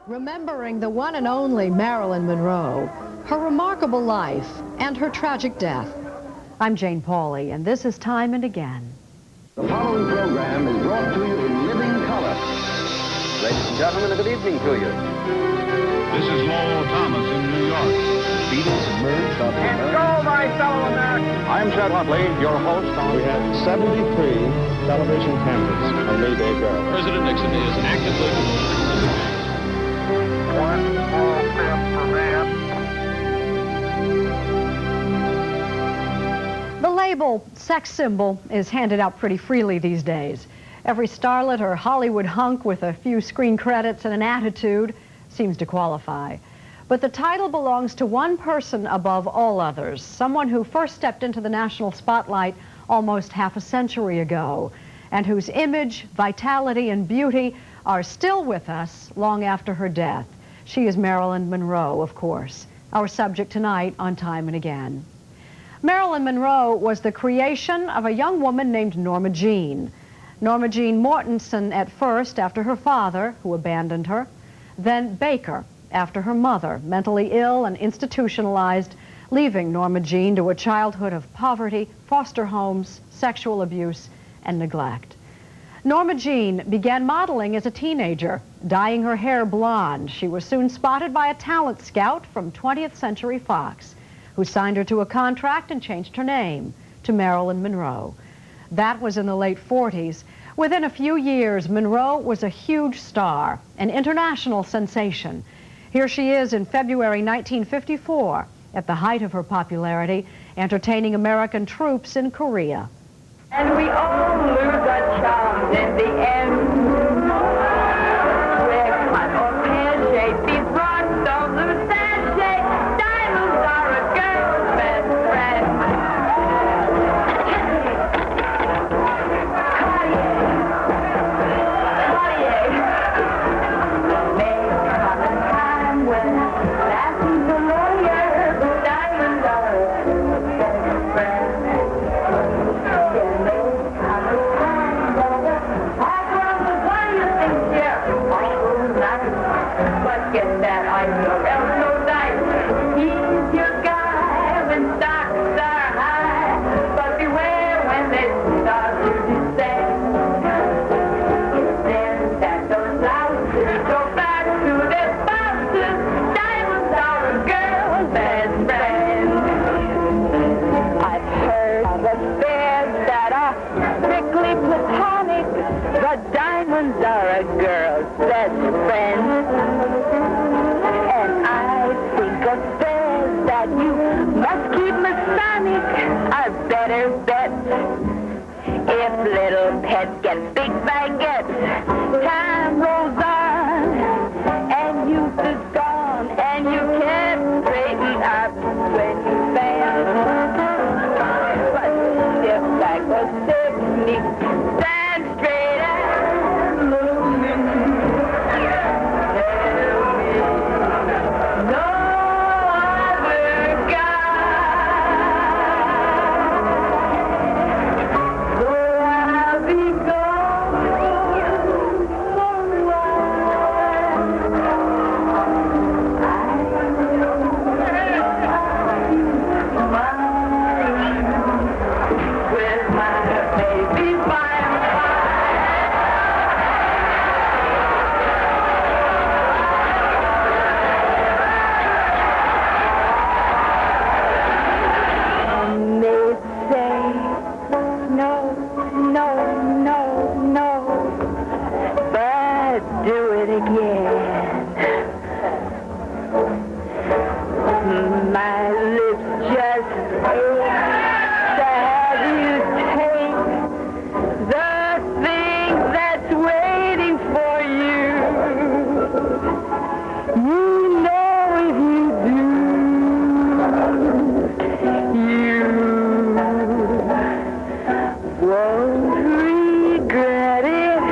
Remembering the one and only Marilyn Monroe, her remarkable life, and her tragic death. I'm Jane Pauley, and this is Time and Again. The following program is brought to you in living color. Ladies and gentlemen, a good evening to you. This is Lowell Thomas in New York. The Beatles emerged off the And go, my fellow Americans! I'm Chet Huntley, your host on... We had 73 television cameras on Mayday Girl. President Nixon is actively... One small step for man. The label sex symbol is handed out pretty freely these days. Every starlet or Hollywood hunk with a few screen credits and an attitude seems to qualify. But the title belongs to one person above all others, someone who first stepped into the national spotlight almost half a century ago, and whose image, vitality, and beauty are still with us long after her death. She is Marilyn Monroe, of course, our subject tonight on Time and Again. Marilyn Monroe was the creation of a young woman named Norma Jean. Norma Jean Mortensen at first, after her father, who abandoned her, then Baker, after her mother, mentally ill and institutionalized, leaving Norma Jean to a childhood of poverty, foster homes, sexual abuse, and neglect. Norma Jean began modeling as a teenager, dyeing her hair blonde. She was soon spotted by a talent scout from 20th Century Fox, who signed her to a contract and changed her name to Marilyn Monroe. That was in the late 40s. Within a few years, Monroe was a huge star, an international sensation. Here she is in February 1954, at the height of her popularity, entertaining American troops in Korea. And we all lose our charms in the end. We're cut or pear-shaped, these rocks don't lose their shape. Diamonds are a girl's best friend. Cartier. May come a time when lasting's a lawyer, but diamonds are a girl's best friend. Get that I know so nice. He's your guy when stocks are high, but beware when they start to descend. It's then that those louses go back to their spouses. Diamonds are a girl's best friend. I've heard of affairs that are strictly platonic, but diamonds are a girl's best friend. That you must keep Masonic are better bets. If little pets get big baguettes, time rolls on, and youth is gone, and you can't straighten up when you fail. But stiff like a technique, stand straight and look me. Won't regret it.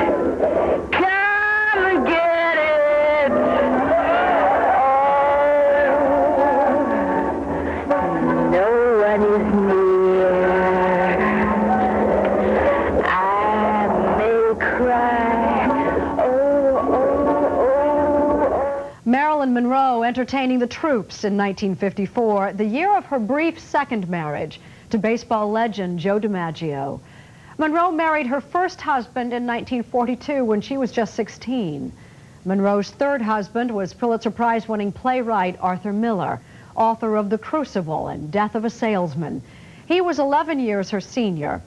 Come and get it. Marilyn Monroe entertaining the troops in 1954, the year of her brief second marriage to baseball legend Joe DiMaggio. Monroe married her first husband in 1942 when she was just 16. Monroe's third husband was Pulitzer Prize-winning playwright Arthur Miller, author of The Crucible and Death of a Salesman. He was 11 years her senior.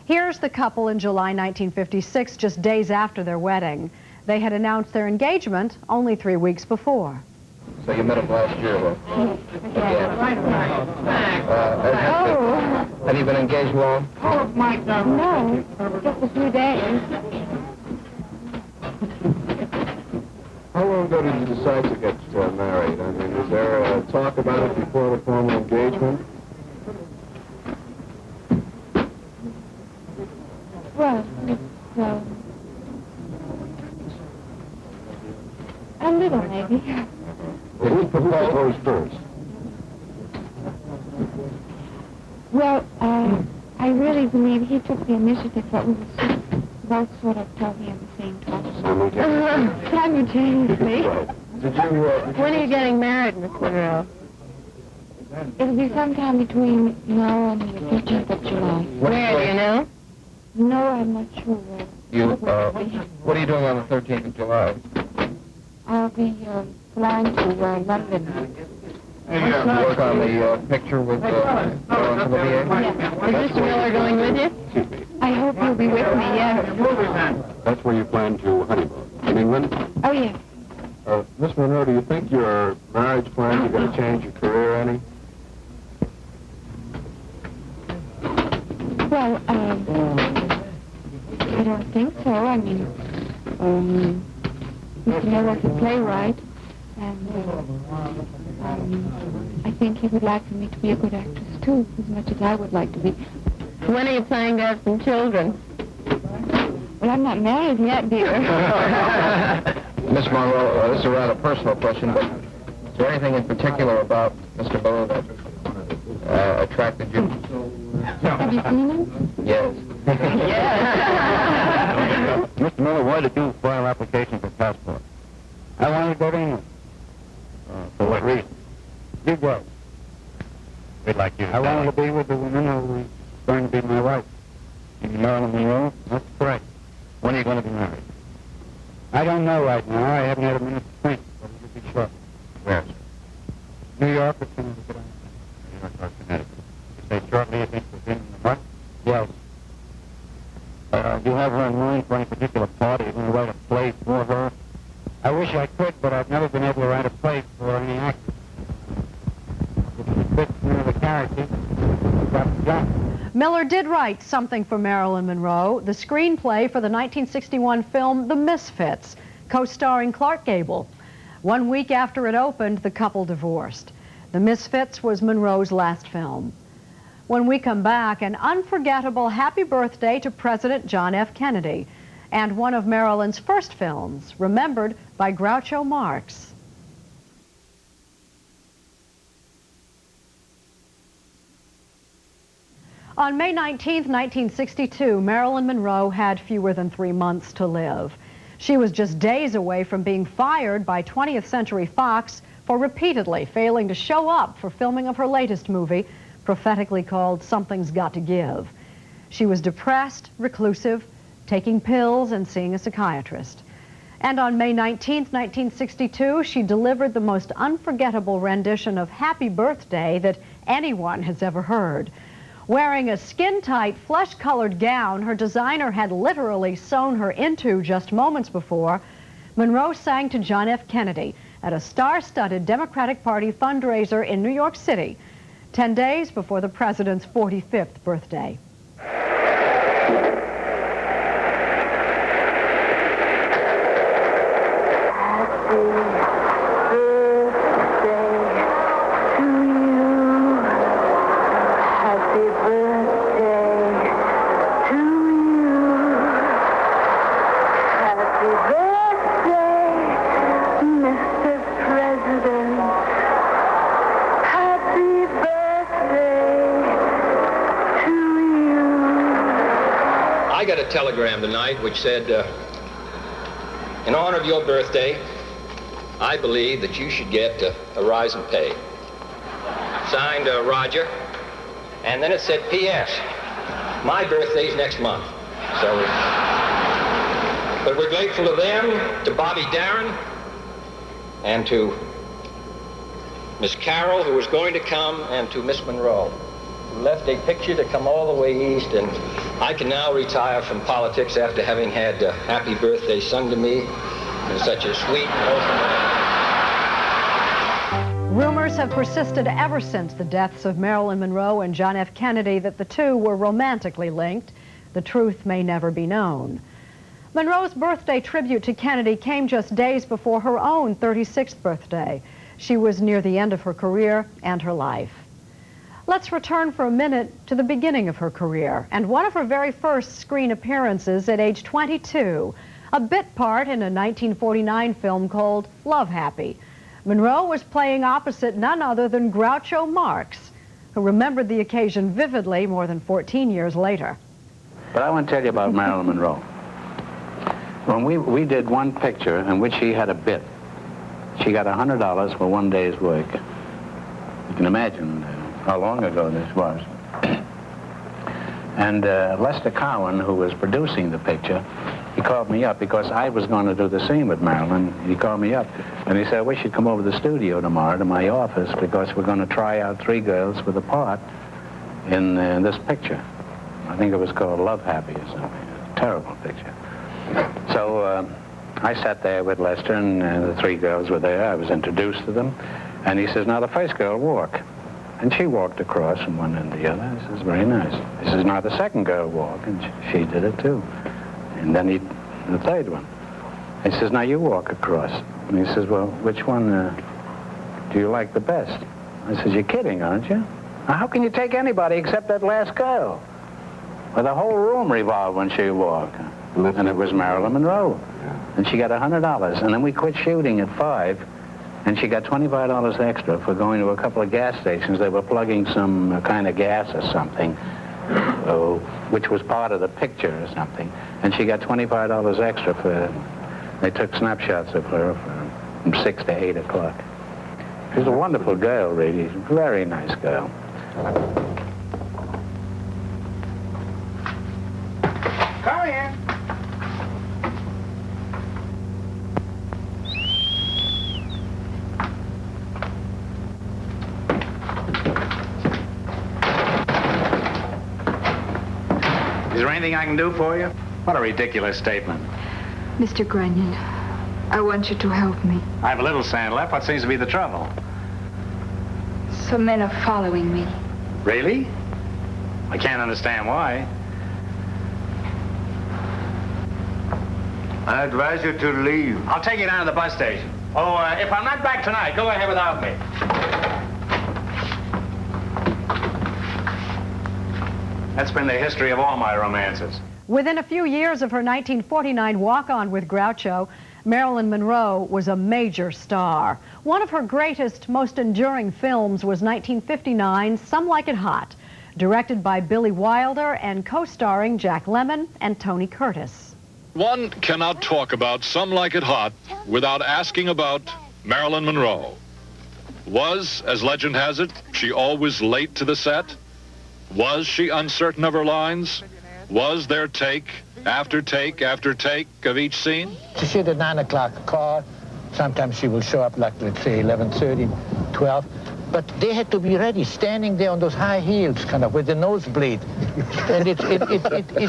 Here's the couple in July 1956, just days after their wedding. They had announced their engagement only 3 weeks before. So you met him last year, huh? Have you been engaged long? No, just a few days. How long ago did you decide to get married? I mean, is there a talk about it before the formal engagement? Well, a little maybe. Well, who proposed first? Well, I really believe he took the initiative, but we were both sort of talking at the same time. Simultaneously. Did you, When are you getting married, Miss Monroe? It'll be sometime between now and the 15th of July. Where, do you know? No, I'm not sure where. What are you doing on the 13th of July? I'll be flying to London. Work on the picture with Marilyn Monroe? Is Mr. Miller going with you? I hope you'll be with me, yes. That's where you plan to honeymoon? In England? Oh, yes. Miss Monroe, do you think your marriage plans are going to change your career any? Well, I don't think so. I mean, Mr. Miller's a playwright, and I think he would like for me to be a good actress, too, as much as I would like to be. When are you planning to have some children? Well, I'm not married yet, dear. Miss Monroe, this is a rather personal question, but is there anything in particular about Mr. Miller that attracted you? Have you seen him? Yes. Mr. Miller, why did you file application for passport? I wanted to go to England. For what reason? You go. We'd like you. I wanted to be with the woman who was going to be my wife. Marilyn Monroe? That's correct. When are you going to be married? I don't know right now. I haven't had a minute to think, but it'll be short. Where? New York or Connecticut. New York or Connecticut. You say shortly, you think within the month? Yes. Do you have her in mind for any particular party? Are you going to write a play for her? I wish I could, but I've never been able to write a play for any actor. If she fits into the character, you've got the job. Miller did write something for Marilyn Monroe, the screenplay for the 1961 film The Misfits, co-starring Clark Gable. 1 week after it opened, the couple divorced. The Misfits was Monroe's last film. When we come back, an unforgettable happy birthday to President John F. Kennedy, and one of Marilyn's first films, remembered by Groucho Marx. On May 19, 1962, Marilyn Monroe had fewer than 3 months to live. She was just days away from being fired by 20th Century Fox for repeatedly failing to show up for filming of her latest movie, prophetically called Something's Got to Give. She was depressed, reclusive, taking pills and seeing a psychiatrist. And on May 19, 1962, she delivered the most unforgettable rendition of Happy Birthday that anyone has ever heard. Wearing a skin-tight, flesh-colored gown her designer had literally sewn her into just moments before, Monroe sang to John F. Kennedy at a star-studded Democratic Party fundraiser in New York City, 10 days before the president's 45th birthday. I got a telegram tonight which said, in honor of your birthday, I believe that you should get a rise in pay. Signed, Roger. And then it said, P.S. My birthday's next month. So, but we're grateful to them, to Bobby Darin, and to Miss Carroll, who was going to come, and to Miss Monroe, who left a picture to come all the way east, and I can now retire from politics after having had Happy Birthday sung to me in such a sweet and wholesome way. Rumors have persisted ever since the deaths of Marilyn Monroe and John F. Kennedy that the two were romantically linked. The truth may never be known. Monroe's birthday tribute to Kennedy came just days before her own 36th birthday. She was near the end of her career and her life. Let's return for a minute to the beginning of her career and one of her very first screen appearances at age 22, a bit part in a 1949 film called Love Happy. Monroe was playing opposite none other than Groucho Marx, who remembered the occasion vividly more than 14 years later. But I want to tell you about Marilyn Monroe. When we did one picture in which she had a bit, she got $100 for one day's work. You can imagine how long ago this was. And Lester Cowan, who was producing the picture, he called me up because I was going to do the scene with Marilyn. He called me up and he said, we should come over to the studio tomorrow to my office because we're going to try out 3 girls for the part in this picture. I think it was called Love Happy or something. A terrible picture. So I sat there with Lester and the 3 girls were there. I was introduced to them. And he says, now the first girl, walk. And she walked across from one end to the other. He says, very nice. He says, now the second girl, walk. And she did it too. And then the third one. He says, now you walk across. And he says, well, which one do you like the best? I says, you're kidding, aren't you? Now, how can you take anybody except that last girl? Well, the whole room revolved when she walked. And it was Marilyn Monroe. And she got $100. And then we quit shooting at 5. And she got $25 extra for going to a couple of gas stations. They were plugging some kind of gas or something, which was part of the picture or something. And she got $25 extra for, they took snapshots of her from 6 to 8 o'clock. She was a wonderful girl, really. A very nice girl. Come in. Is there anything I can do for you? What a ridiculous statement. Mr. Grunion, I want you to help me. I have a little sand left. What seems to be the trouble? Some men are following me. Really? I can't understand why. I advise you to leave. I'll take you down to the bus station. Oh, if I'm not back tonight, go ahead without me. That's been the history of all my romances. Within a few years of her 1949 walk-on with Groucho, Marilyn Monroe was a major star. One of her greatest, most enduring films was 1959's Some Like It Hot, directed by Billy Wilder and co-starring Jack Lemmon and Tony Curtis. One cannot talk about Some Like It Hot without asking about Marilyn Monroe. Was, as legend has it, she always late to the set? Was she uncertain of her lines? Was there take after take after take of each scene? She should at 9 o'clock car. Sometimes she will show up like, let's say, 11:30, 12. But they had to be ready, standing there on those high heels, kind of, with the nosebleed. And it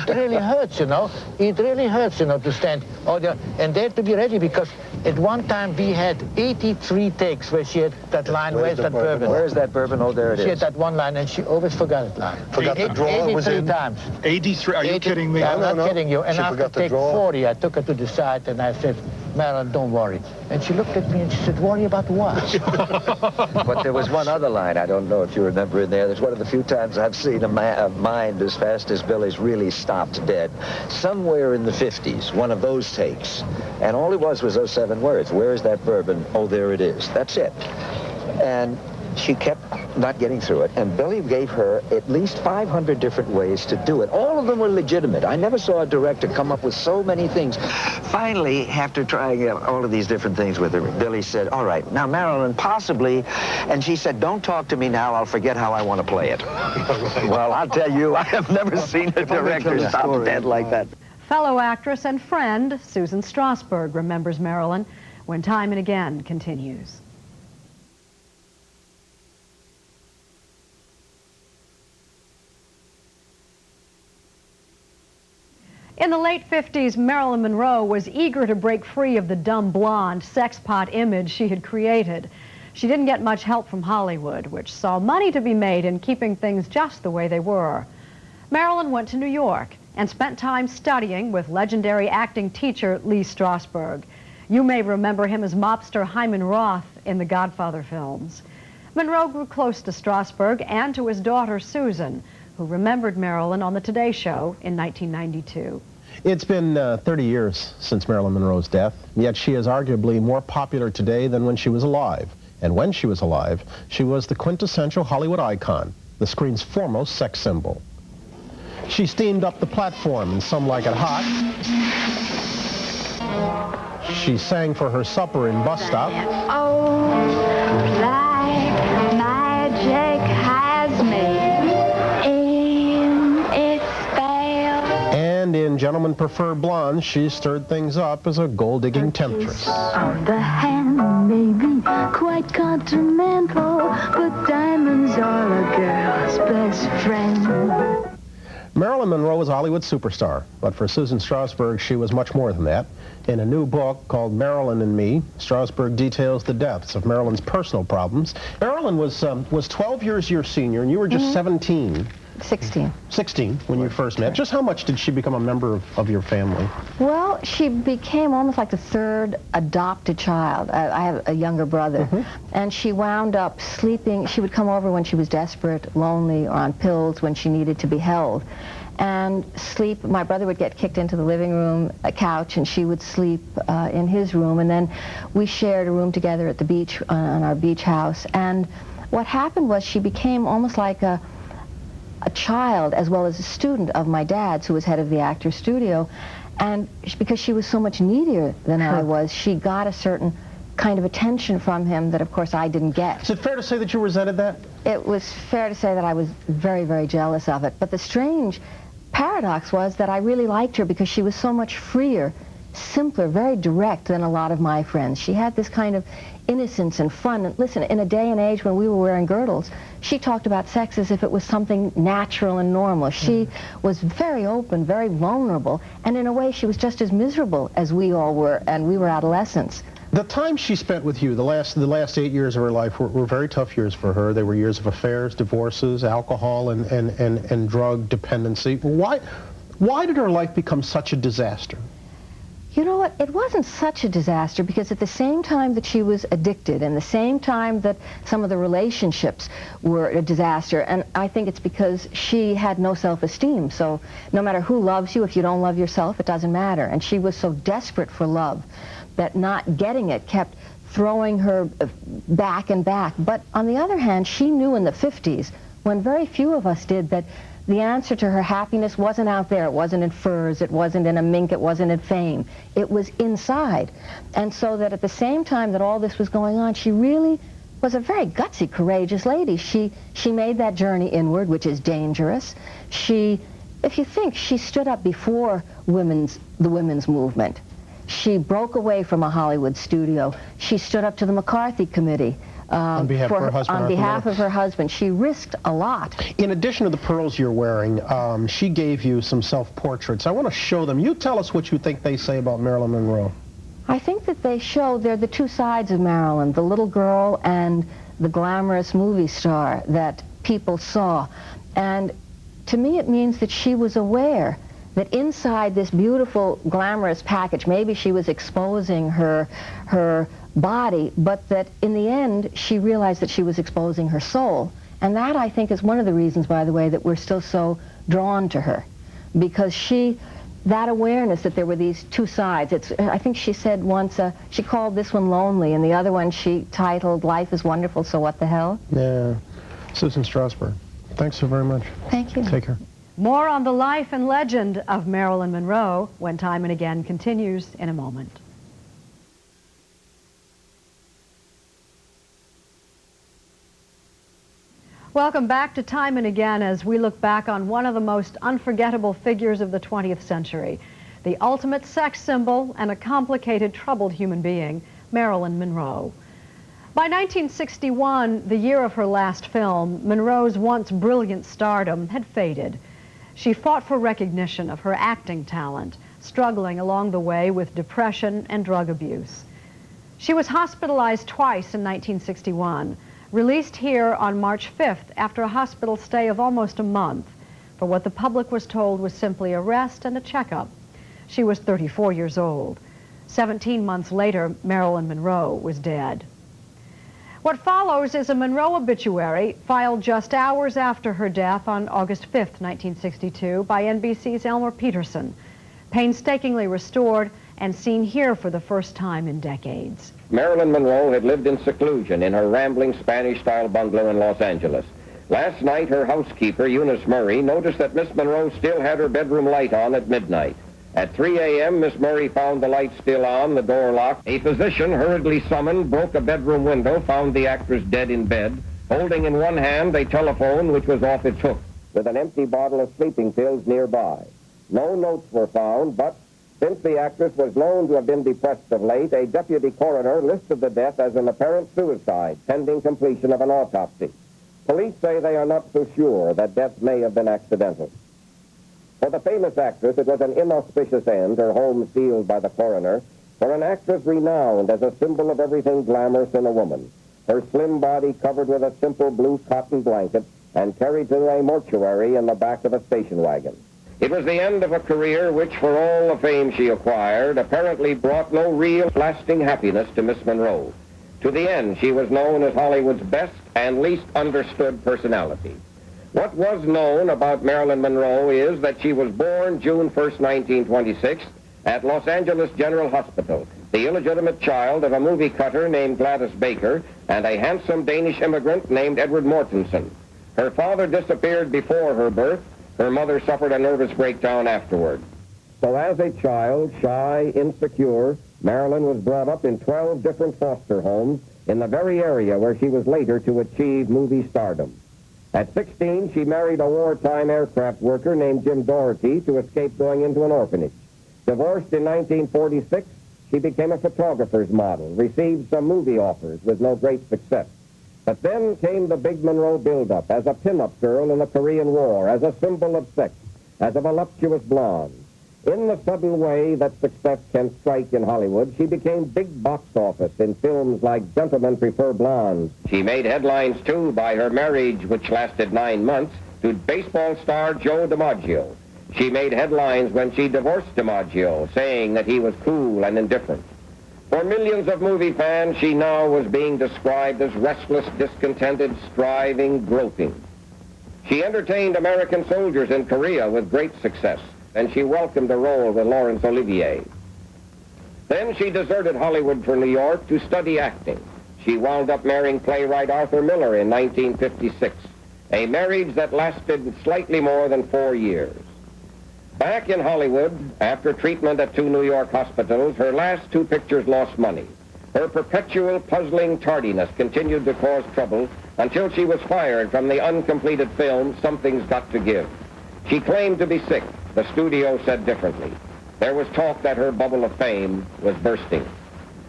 really hurts, you know. It really hurts, you know, to stand. And they had to be ready because at one time we had 83 takes where she had that line, where's that bourbon? Where's that bourbon? Oh, there it is. She had that one line, and she always forgot it line. Forgot the drawer was in? 83 times. 83? Are you kidding me? I'm not kidding you. And She after forgot the take drawer. 40, I took her to the side, and I said, Marilyn, don't worry. And she looked at me, and she said, worry about what? But there was one other line, I don't know if you remember in there. There's one of the few times I've seen a mind as fast as Billy's really stopped dead. Somewhere in the 50s, one of those takes. And all it was those 7 words. Where is that bourbon? Oh, there it is. That's it. And she kept not getting through it, and Billy gave her at least 500 different ways to do it. All of them were legitimate. I never saw a director come up with so many things. Finally, after trying all of these different things with her, Billy said, all right, now Marilyn, possibly, and she said, don't talk to me now, I'll forget how I want to play it. Well, I'll tell you, I have never seen a director stop dead like that. Fellow actress and friend Susan Strasberg remembers Marilyn when Time and Again continues. In the late 50s, Marilyn Monroe was eager to break free of the dumb blonde, sexpot image she had created. She didn't get much help from Hollywood, which saw money to be made in keeping things just the way they were. Marilyn went to New York and spent time studying with legendary acting teacher Lee Strasberg. You may remember him as mobster Hyman Roth in the Godfather films. Monroe grew close to Strasberg and to his daughter Susan, who remembered Marilyn on the Today Show in 1992. It's been 30 years since Marilyn Monroe's death, yet she is arguably more popular today than when she was alive. And when she was alive, she was the quintessential Hollywood icon, the screen's foremost sex symbol. She steamed up the platform in Some Like It Hot. She sang for her supper in Bus Stop. Oh, like magic has me in its spell. And in Gentlemen Prefer Blondes, she stirred things up as a gold-digging temptress. On the hand may be quite continental, but diamonds are a girl's best friend. Marilyn Monroe was a Hollywood superstar, but for Susan Strasberg, she was much more than that. In a new book called Marilyn and Me, Strasberg details the depths of Marilyn's personal problems. Marilyn was 12 years your senior, and you were just 17. 16. 16 when you first met. Just how much did she become a member of your family? Well, she became almost like the third adopted child. I have a younger brother. And she wound up sleeping. She would come over when she was desperate, lonely, or on pills when she needed to be held. And sleep. My brother would get kicked into the living room, a couch, and she would sleep in his room. And then we shared a room together at the beach, on our beach house. And what happened was she became almost like a child as well as a student of my dad's, who was head of the Actors Studio. And because she was so much needier than I was, she got a certain kind of attention from him that, of course, I didn't get. Is it fair to say that you resented that? It was fair to say that I was very, very jealous of it. But the strange paradox was that I really liked her because she was so much freer, simpler, very direct than a lot of my friends. She had this kind of innocence and fun. And listen, in a day and age when we were wearing girdles, she talked about sex as if it was something natural and normal. She was very open, very vulnerable, and in a way she was just as miserable as we all were, and we were adolescents. The time she spent with you, the last 8 years of her life, were very tough years for her. They were years of affairs, divorces, alcohol, and drug dependency. Why did her life become such a disaster? You know what? It wasn't such a disaster because at the same time that she was addicted and the same time that some of the relationships were a disaster, and I think it's because she had no self-esteem. So no matter who loves you, if you don't love yourself, it doesn't matter. And she was so desperate for love that not getting it kept throwing her back and back. But on the other hand, she knew in the 50s, when very few of us did, that the answer to her happiness wasn't out there. It wasn't in furs, it wasn't in a mink, it wasn't in fame. It was inside. And so that at the same time that all this was going on, she really was a very gutsy, courageous lady. She made that journey inward, which is dangerous. If you think, she stood up before the women's movement. She broke away from a Hollywood studio. She stood up to the McCarthy Committee. On behalf of her husband. On behalf of her husband. She risked a lot. In addition to the pearls you're wearing, she gave you some self-portraits. I want to show them. You tell us what you think they say about Marilyn Monroe. I think that they show they're the two sides of Marilyn, the little girl and the glamorous movie star that people saw. And to me it means that she was aware that inside this beautiful, glamorous package, maybe she was exposing her body, but that in the end she realized that she was exposing her soul. And that, I think, is one of the reasons, by the way, that we're still so drawn to her, because that awareness that there were these two sides. I think she said once, she called this one Lonely, and the other one she titled Life is Wonderful, So What the Hell? Yeah. Susan Strasberg, thanks so very much. Thank you. Take care. More on the life and legend of Marilyn Monroe when Time and Again continues in a moment. Welcome back to Time and Again as we look back on one of the most unforgettable figures of the 20th century, the ultimate sex symbol and a complicated, troubled human being, Marilyn Monroe. By 1961, the year of her last film, Monroe's once brilliant stardom had faded. She fought for recognition of her acting talent, struggling along the way with depression and drug abuse. She was hospitalized twice in 1961, released here on March 5th after a hospital stay of almost a month for what the public was told was simply a rest and a checkup. She was 34 years old. 17 months later, Marilyn Monroe was dead. What follows is a Monroe obituary filed just hours after her death on August 5th, 1962 by NBC's Elmer Peterson, painstakingly restored and seen here for the first time in decades. Marilyn Monroe had lived in seclusion in her rambling Spanish-style bungalow in Los Angeles. Last night, her housekeeper, Eunice Murray, noticed that Miss Monroe still had her bedroom light on at midnight. At 3 a.m., Miss Murray found the light still on, the door locked. A physician, hurriedly summoned, broke a bedroom window, found the actress dead in bed, holding in one hand a telephone which was off its hook, with an empty bottle of sleeping pills nearby. No notes were found, but since the actress was known to have been depressed of late, a deputy coroner listed the death as an apparent suicide, pending completion of an autopsy. Police say they are not so sure that death may have been accidental. For the famous actress, it was an inauspicious end, her home sealed by the coroner, for an actress renowned as a symbol of everything glamorous in a woman, her slim body covered with a simple blue cotton blanket and carried to a mortuary in the back of a station wagon. It was the end of a career which, for all the fame she acquired, apparently brought no real lasting happiness to Miss Monroe. To the end, she was known as Hollywood's best and least understood personality. What was known about Marilyn Monroe is that she was born June 1st, 1926, at Los Angeles General Hospital, the illegitimate child of a movie cutter named Gladys Baker and a handsome Danish immigrant named Edward Mortensen. Her father disappeared before her birth. Her mother suffered a nervous breakdown afterward. So as a child, shy, insecure, Marilyn was brought up in 12 different foster homes in the very area where she was later to achieve movie stardom. At 16, she married a wartime aircraft worker named Jim Doherty to escape going into an orphanage. Divorced in 1946, she became a photographer's model, received some movie offers with no great success. But then came the big Monroe buildup as a pin-up girl in the Korean War, as a symbol of sex, as a voluptuous blonde. In the sudden way that success can strike in Hollywood, she became big box office in films like Gentlemen Prefer Blondes. She made headlines, too, by her marriage, which lasted 9 months, to baseball star Joe DiMaggio. She made headlines when she divorced DiMaggio, saying that he was cool and indifferent. For millions of movie fans, she now was being described as restless, discontented, striving, groping. She entertained American soldiers in Korea with great success, and she welcomed a role with Laurence Olivier. Then she deserted Hollywood for New York to study acting. She wound up marrying playwright Arthur Miller in 1956, a marriage that lasted slightly more than 4 years. Back in Hollywood, after treatment at 2 New York hospitals, her last 2 pictures lost money. Her perpetual puzzling tardiness continued to cause trouble until she was fired from the uncompleted film Something's Got to Give. She claimed to be sick. The studio said differently. There was talk that her bubble of fame was bursting.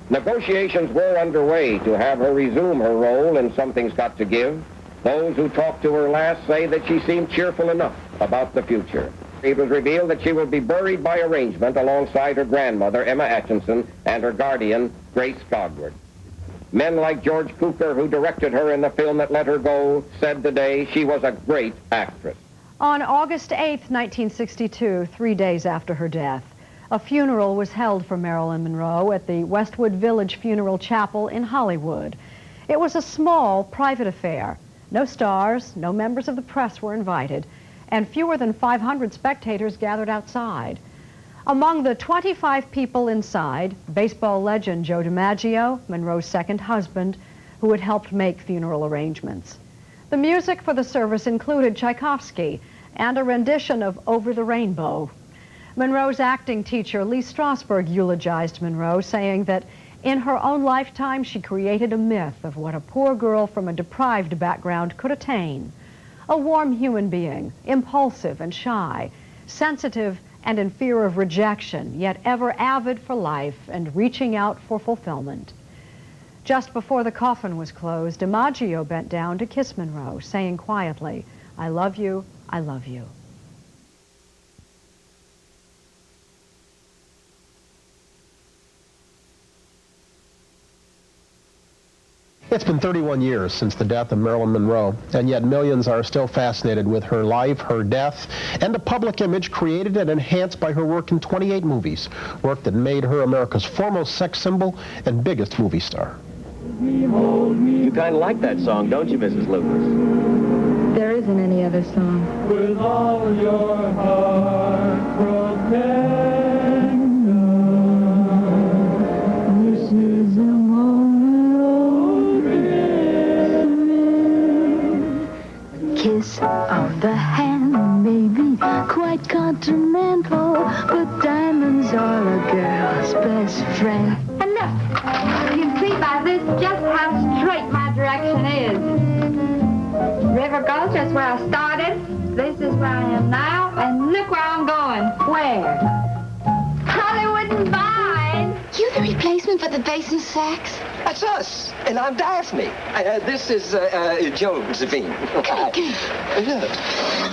Negotiations were underway to have her resume her role in Something's Got to Give. Those who talked to her last say that she seemed cheerful enough about the future. It was revealed that she will be buried by arrangement alongside her grandmother, Emma Atchison, and her guardian, Grace Godward. Men like George Cukor, who directed her in the film that let her go, said today she was a great actress. On August 8, 1962, 3 days after her death, a funeral was held for Marilyn Monroe at the Westwood Village Funeral Chapel in Hollywood. It was a small, private affair. No stars, no members of the press were invited, and fewer than 500 spectators gathered outside. Among the 25 people inside, baseball legend Joe DiMaggio, Monroe's second husband, who had helped make funeral arrangements. The music for the service included Tchaikovsky and a rendition of Over the Rainbow. Monroe's acting teacher, Lee Strasberg, eulogized Monroe, saying that in her own lifetime, she created a myth of what a poor girl from a deprived background could attain. A warm human being, impulsive and shy, sensitive and in fear of rejection, yet ever avid for life and reaching out for fulfillment. Just before the coffin was closed, DiMaggio bent down to kiss Monroe, saying quietly, "I love you, I love you." It's been 31 years since the death of Marilyn Monroe, and yet millions are still fascinated with her life, her death, and the public image created and enhanced by her work in 28 movies, work that made her America's foremost sex symbol and biggest movie star. You kind of like that song, don't you, Mrs. Lucas? There isn't any other song. With all your heart, protect. This is a kiss on the hand, maybe quite continental, but diamonds are a girl's best friend. And look, you can see by this just how straight my direction is. River Gulch is where I started, this is where I am now, and look where I'm going. Where? Hollywood and Vine. You the replacement for the bass and sax? That's us, and I'm Daphne. This is Josephine.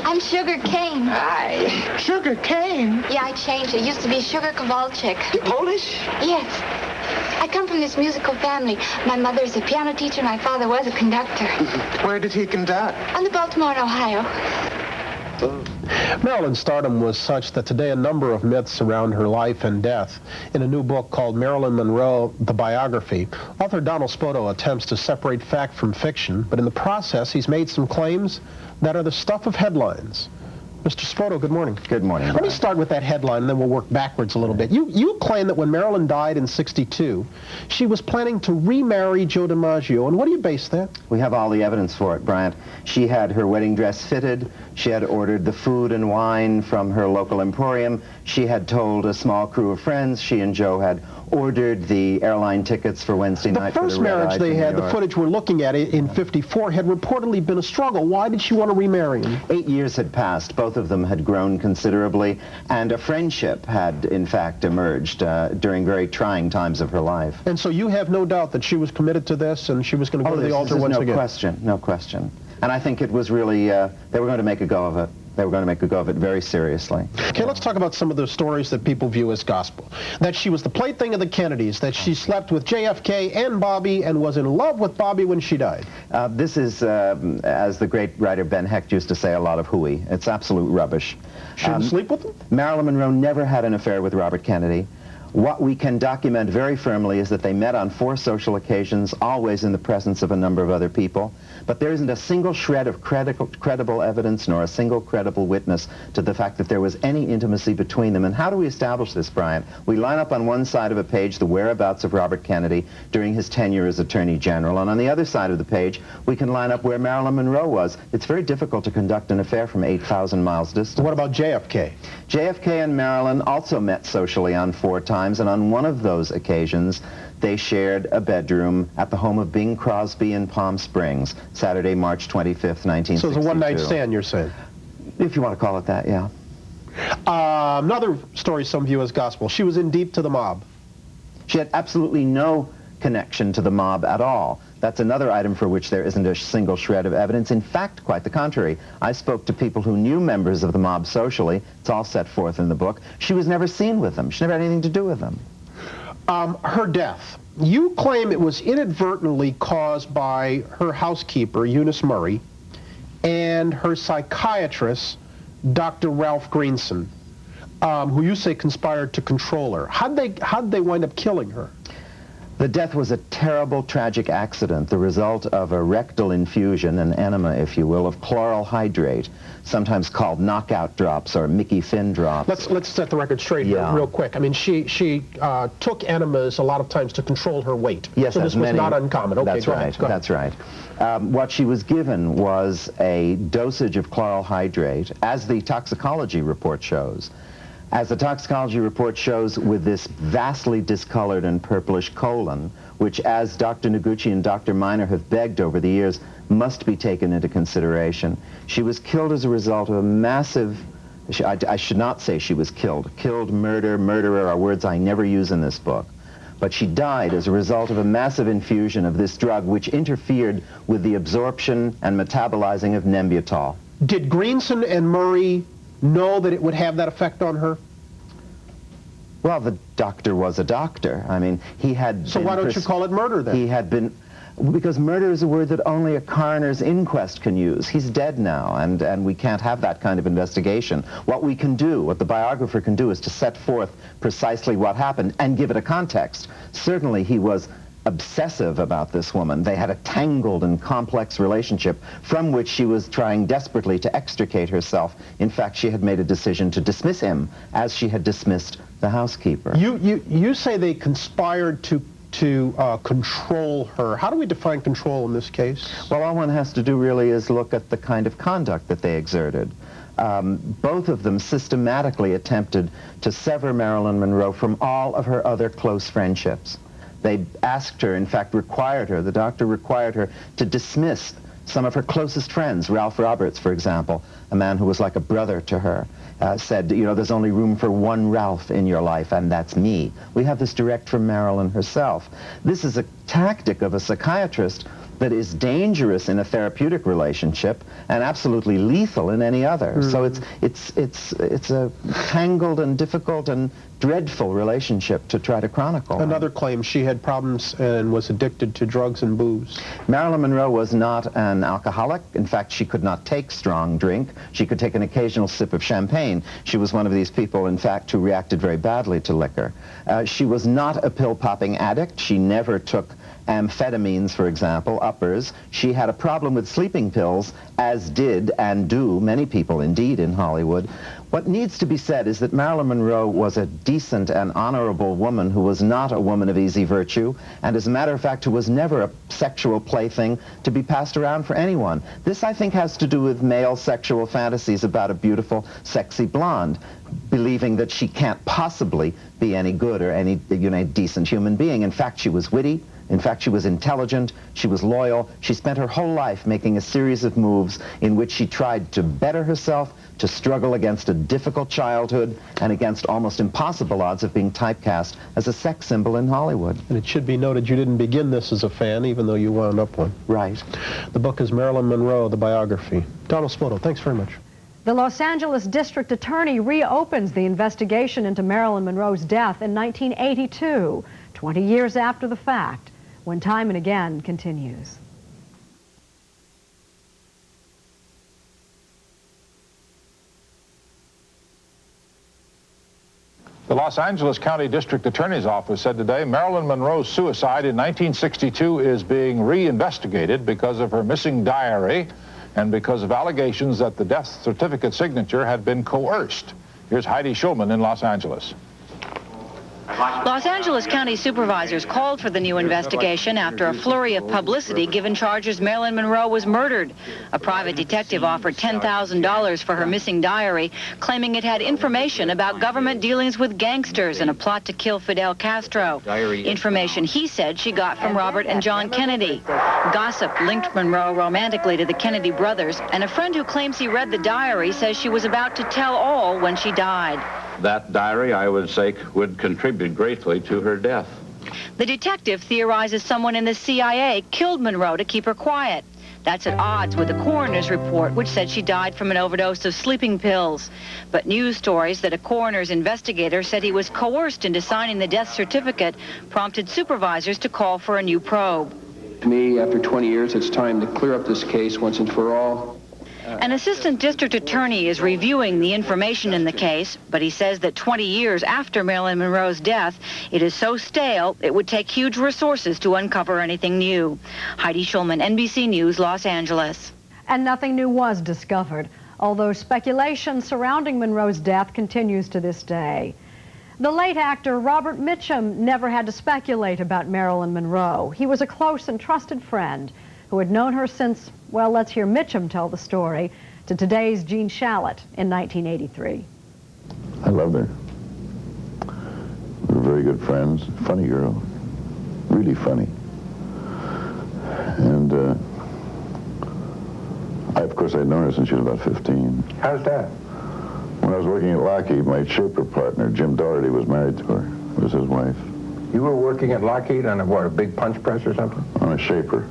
I'm Sugar Cane. Hi. Sugar Cane? Yeah, I changed. It used to be Sugar Kowalczyk. You Polish? Yes. I come from this musical family. My mother is a piano teacher. My father was a conductor. Where did he conduct? On the Baltimore and Ohio. Marilyn's stardom was such that today a number of myths surround her life and death. In a new book called Marilyn Monroe, The Biography, author Donald Spoto attempts to separate fact from fiction, but in the process he's made some claims that are the stuff of headlines. Mr. Spoto, good morning. Good morning. Let me start with that headline, and then we'll work backwards a little bit. You claim that when Marilyn died in '62, she was planning to remarry Joe DiMaggio, and what do you base that? We have all the evidence for it, Bryant. She had her wedding dress fitted. She had ordered the food and wine from her local emporium. She had told a small crew of friends. She and Joe had ordered the airline tickets for Wednesday night. The first marriage they had, the footage we're looking at in '54, had reportedly been a struggle. Why did she want to remarry him? 8 years had passed. Both of them had grown considerably, and a friendship had, in fact, emerged during very trying times of her life. And so you have no doubt that she was committed to this, and she was going to go to the altar once again? No question, no question. And I think it was really, they were going to make a go of it. They were going to make a go of it very seriously. Okay, let's talk about some of the stories that people view as gospel. That she was the plaything of the Kennedys, that she slept with JFK and Bobby and was in love with Bobby when she died. This is, as the great writer Ben Hecht used to say, a lot of hooey. It's absolute rubbish. She didn't sleep with him? Marilyn Monroe never had an affair with Robert Kennedy. What we can document very firmly is that they met on 4 social occasions, always in the presence of a number of other people. But there isn't a single shred of credible evidence nor a single credible witness to the fact that there was any intimacy between them. And how do we establish this, Bryant? We line up on one side of a page the whereabouts of Robert Kennedy during his tenure as Attorney General, and on the other side of the page we can line up where Marilyn Monroe was. It's very difficult to conduct an affair from 8,000 miles distance. What about JFK? JFK and Marilyn also met socially on 4 times, and on one of those occasions they shared a bedroom at the home of Bing Crosby in Palm Springs, Saturday, March 25th, 1962. So it was a one-night stand, you're saying? If you want to call it that, yeah. Another story some view as gospel. She was in deep to the mob. She had absolutely no connection to the mob at all. That's another item for which there isn't a single shred of evidence. In fact, quite the contrary. I spoke to people who knew members of the mob socially. It's all set forth in the book. She was never seen with them. She never had anything to do with them. Her death. You claim it was inadvertently caused by her housekeeper, Eunice Murray, and her psychiatrist, Dr. Ralph Greenson, who you say conspired to control her. How'd they wind up killing her? The death was a terrible, tragic accident, the result of a rectal infusion, an enema, if you will, of chloral hydrate, sometimes called knockout drops or Mickey Finn drops. Let's set the record straight real quick. I mean, she took enemas a lot of times to control her weight. Yes, so this was not uncommon. Okay, that's right. That's right. What she was given was a dosage of chloral hydrate, as the toxicology report shows. As the toxicology report shows, with this vastly discolored and purplish colon, which, as Dr. Noguchi and Dr. Miner have begged over the years, must be taken into consideration. She was killed as a result of a massive, I should not say she was killed. Killed, murder, murderer are words I never use in this book. But she died as a result of a massive infusion of this drug, which interfered with the absorption and metabolizing of Nembutal. Did Greenson and Murray know that it would have that effect on her? Well, the doctor was a doctor. I mean, he had So why don't you call it murder then? He had been, because murder is a word that only a coroner's inquest can use. He's dead now, and we can't have that kind of investigation. What we can do, what the biographer can do, is to set forth precisely what happened and give it a context. Certainly he was obsessive about this woman. They had a tangled and complex relationship from which she was trying desperately to extricate herself. In fact, she had made a decision to dismiss him, as she had dismissed the housekeeper. You say they conspired to control her. How do we define control in this case? Well, all one has to do really is look at the kind of conduct that they exerted. Both of them systematically attempted to sever Marilyn Monroe from all of her other close friendships. They asked her, in fact required her, the doctor required her to dismiss some of her closest friends. Ralph Roberts, for example, a man who was like a brother to her, said, you know, there's only room for one Ralph in your life, and that's me. We have this direct from Marilyn herself. This is a tactic of a psychiatrist that is dangerous in a therapeutic relationship and absolutely lethal in any other. So it's a tangled and difficult and dreadful relationship to try to chronicle. Another claim, she had problems and was addicted to drugs and booze. Marilyn Monroe was not an alcoholic. In fact, she could not take strong drink. She could take an occasional sip of champagne. She was one of these people, in fact, who reacted very badly to liquor. She was not a pill-popping addict. She never took amphetamines, for example, uppers. She had a problem with sleeping pills, as did and do many people indeed in Hollywood. What needs to be said is that Marilyn Monroe was a decent and honorable woman who was not a woman of easy virtue, and as a matter of fact who was never a sexual plaything to be passed around for anyone. This, I think, has to do with male sexual fantasies about a beautiful, sexy blonde, believing that she can't possibly be any good or any, you know, decent human being. In fact, she was witty. In fact, she was intelligent, she was loyal. She spent her whole life making a series of moves in which she tried to better herself, to struggle against a difficult childhood and against almost impossible odds of being typecast as a sex symbol in Hollywood. And it should be noted you didn't begin this as a fan, even though you wound up one. Right. The book is Marilyn Monroe, the biography. Donald Spoto, thanks very much. The Los Angeles District Attorney reopens the investigation into Marilyn Monroe's death in 1982, 20 years after the fact, when Time and Again continues. The Los Angeles County District Attorney's Office said today Marilyn Monroe's suicide in 1962 is being reinvestigated because of her missing diary and because of allegations that the death certificate signature had been coerced. Here's Heidi Schulman in Los Angeles. Los Angeles County supervisors called for the new investigation after a flurry of publicity given charges Marilyn Monroe was murdered. A private detective offered $10,000 for her missing diary, claiming it had information about government dealings with gangsters and a plot to kill Fidel Castro. Information he said she got from Robert and John Kennedy. Gossip linked Monroe romantically to the Kennedy brothers, and a friend who claims he read the diary says she was about to tell all when she died. That diary, I would say, would contribute greatly to her death. The detective theorizes someone in the CIA killed Monroe to keep her quiet. That's at odds with the coroner's report, which said she died from an overdose of sleeping pills. But news stories that a coroner's investigator said he was coerced into signing the death certificate prompted supervisors to call for a new probe. To me, after 20 years, it's time to clear up this case once and for all. An assistant district attorney is reviewing the information in the case, but he says that 20 years after Marilyn Monroe's death, it is so stale it would take huge resources to uncover anything new. Heidi Schulman, NBC News, Los Angeles. And nothing new was discovered, although speculation surrounding Monroe's death continues to this day. The late actor Robert Mitchum never had to speculate about Marilyn Monroe. He was a close and trusted friend who had known her since, well, let's hear Mitchum tell the story to today's Gene Shalit in 1983. I loved her. We were very good friends. Funny girl. Really funny. And of course, I'd known her since she was about 15. How's that? When I was working at Lockheed, my shaper partner, Jim Doherty, was married to her. It was his wife. You were working at Lockheed on a big punch press or something? On a shaper.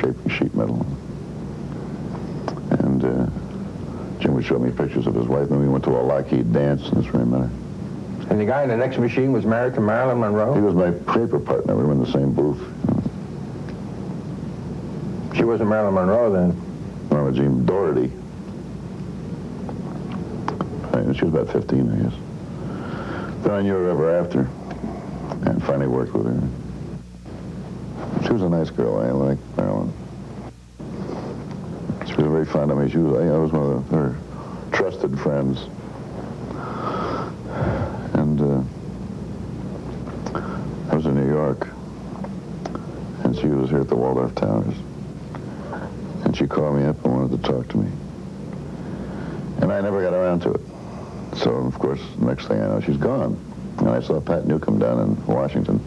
Shaping sheet metal. And Jim would show me pictures of his wife, and then we went to a Lockheed dance, and that's where I met her. And the guy in the next machine was married to Marilyn Monroe? He was my shaper partner. We were in the same booth. She wasn't Marilyn Monroe then? No, Jim Doherty. She was about 15, I guess. Then I knew her ever after, and finally worked with her. She was a nice girl. I liked Marilyn. She was very fond of me. I was one of her trusted friends. And I was in New York, and she was here at the Waldorf Towers. And she called me up and wanted to talk to me. And I never got around to it. So, of course, the next thing I know, she's gone. And I saw Pat Newcomb down in Washington.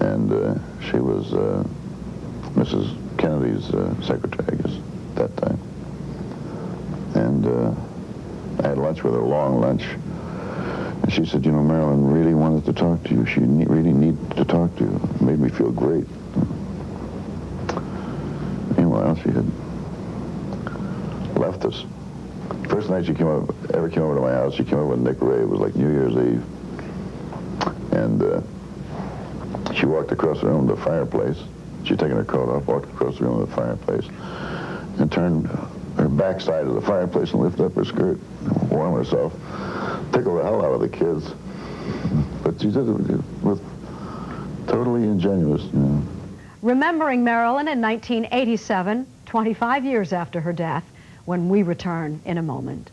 And she was Mrs. Kennedy's secretary, I guess, at that time. And I had lunch with her, a long lunch. And she said, Marilyn really wanted to talk to you. She really needed to talk to you. It made me feel great. Meanwhile, she had left us. First night she ever came over to my house, she came over with Nick Ray. It was like New Year's Eve. And she walked across the room to the fireplace. She'd taken her coat off, walked across the room to the fireplace, and turned her backside of the fireplace and lifted up her skirt, warm herself, tickled the hell out of the kids. But she did it with totally ingenuous, Remembering Marilyn in 1987, 25 years after her death, when we return in a moment.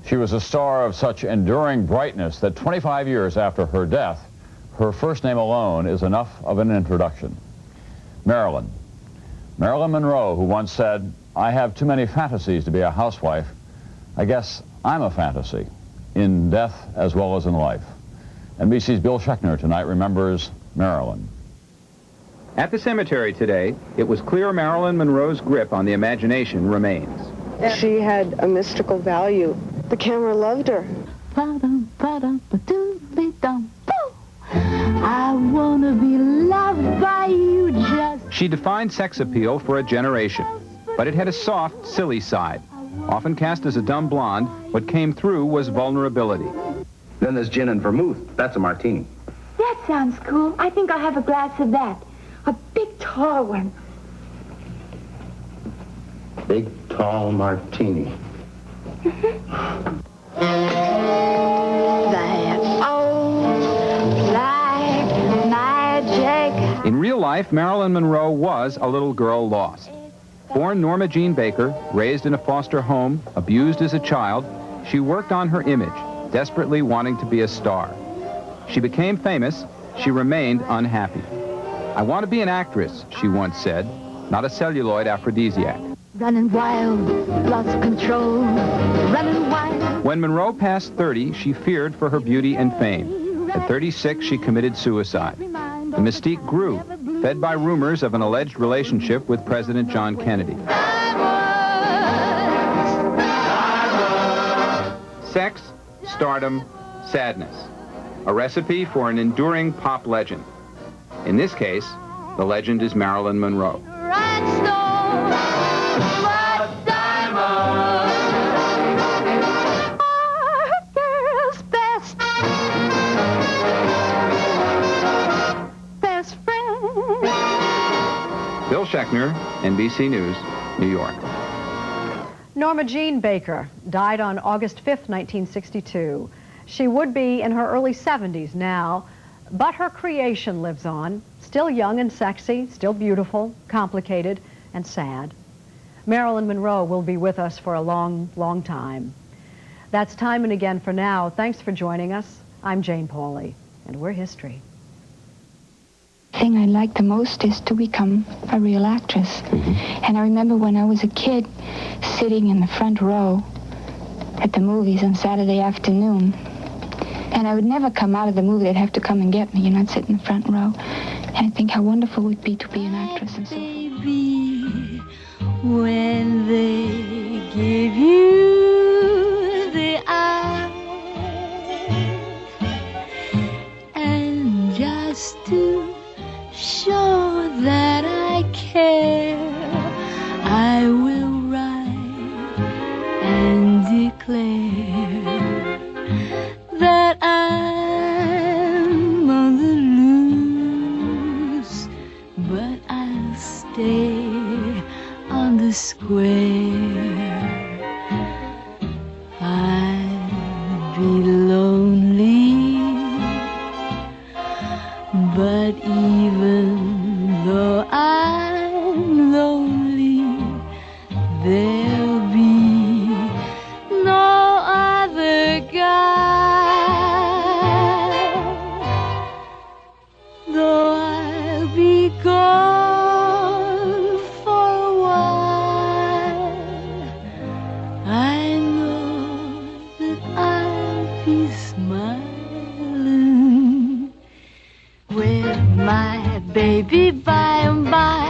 She was a star of such enduring brightness that 25 years after her death, her first name alone is enough of an introduction. Marilyn. Marilyn Monroe, who once said, "I have too many fantasies to be a housewife. I guess I'm a fantasy, in death as well as in life." NBC's Bill Schechner tonight remembers Marilyn. At the cemetery today, it was clear Marilyn Monroe's grip on the imagination remains. She had a mystical value. The camera loved her. I wanna be loved by you just... She defined sex appeal for a generation, but it had a soft, silly side. Often cast as a dumb blonde, what came through was vulnerability. Then there's gin and vermouth. That's a martini. That sounds cool. I think I'll have a glass of that. A big, tall one. Big, tall martini. That old black magic. In real life, Marilyn Monroe was a little girl lost. Born Norma Jean Baker, raised in a foster home, abused as a child, she worked on her image, desperately wanting to be a star. She became famous. She remained unhappy. "I want to be an actress," she once said, "not a celluloid aphrodisiac." Running wild, lost control, running wild. When Monroe passed 30, she feared for her beauty and fame. At 36, she committed suicide. The mystique grew, fed by rumors of an alleged relationship with President John Kennedy. Sex, stardom, sadness. A recipe for an enduring pop legend. In this case, the legend is Marilyn Monroe. Buckner, NBC News, New York. Norma Jean Baker died on August 5th, 1962. She would be in her early 70s now, but her creation lives on, still young and sexy, still beautiful, complicated, and sad. Marilyn Monroe will be with us for a long, long time. That's Time and Again for now. Thanks for joining us. I'm Jane Pauley, and we're history. The thing I like the most is to become a real actress. And I remember when I was a kid, sitting in the front row at the movies on Saturday afternoon. And I would never come out of the movie. They'd have to come and get me, you know, I'd sit in the front row. And I think how wonderful it would be to be an actress and so forth. When they give you the eye, and just to show that I care, I will write and declare that I'm on the loose, but I'll stay on the square. I'd be lonely, but even though I'm lonely, there'll be no other guy. Though I'll be gone for a while, I know that I'll be smiling with my baby by and by.